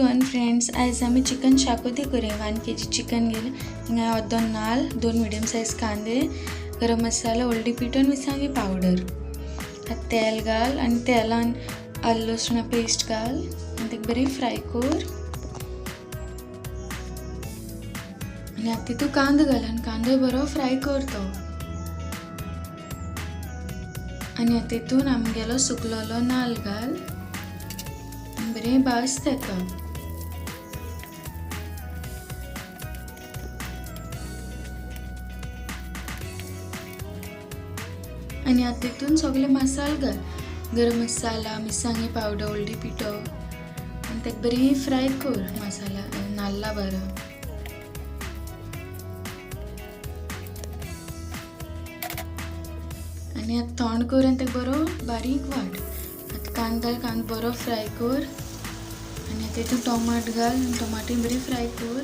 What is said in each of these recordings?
Everyone friends, आयज आमी chicken शाकोती करूया. 1 kg चिकन घेले. हिंगा अर्दो नाल, 2 मिडियम साइज कांदे, गरम मसाला, हळदी पिठो आनी मिरसांगी पावडर. तेल घाल आनी तेलान आलं लसूण पेस्ट घाल आनी तेका बरी फ्राय कर. आनी आतां तितून कांदो घाल आनी कांदो बरो फ्राय कर तो. आनी आतां तितून आमगेलो सुकलोलो नाल घाल आनी बरें भाज तेका. आनी आतां तितून सगळे मसाले घाल. गरम मसाला, मिरसांगी पावडर, हळदी पिठो आनी तेका बरें फ्राय कर मसाला नाल्ला बरो. आनी आतां थंड कर आनी तेका बरो बारीक वाट. आतां कांदो बरो फ्राय कर आनी आतां तितून टोमाट घाल आनी टोमाटी बरी फ्राय कर.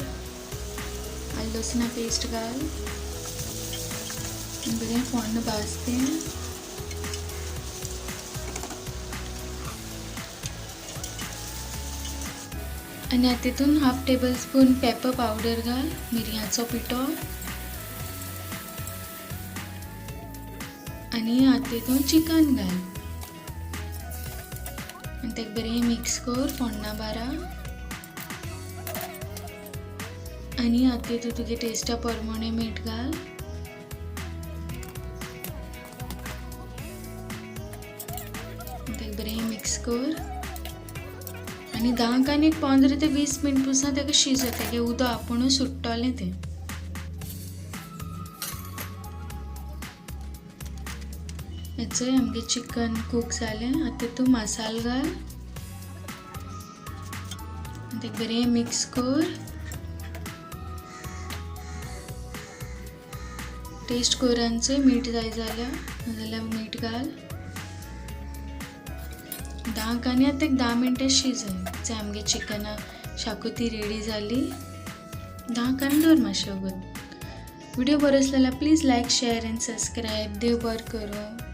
आलं लसणा पेस्ट घाल आनी बरें फोण्ण भाज तें. आनी आतां तितून 1/2 टेबलस्पून पेपर पावडर घाल, मिरयाचो पिठो आनी आतां तितून चिकन घाल आनी तेका बरें मिक्स कर फोण्णां बारा. आनी आतां तितून तुगे टेस्टा प्रमाणे मीठ घाल. तेका बरें मिक्स कर आनी 10 आनी 15 ते 20 मिनट पसून तेका शिजोव. तेगे उदक आपुणूच सुट्टोलें तें. हेचो आमगे चिकन कूक जालें. आतां तितून मसालो घाल आनी तेका बरें मिक्स कर. टेस्ट कर आनी चोय मीठ जाय जाल्यार मीठ घाल. 10 आनी आतां 10 मिनटां शिजय. आमगे चिकना शाकोती रेडी जाली. 10 आनी दवर मातशें वगत. व्हिडिओ बरो आसलो जाल्यार please like, share and subscribe. देव बरें करूं.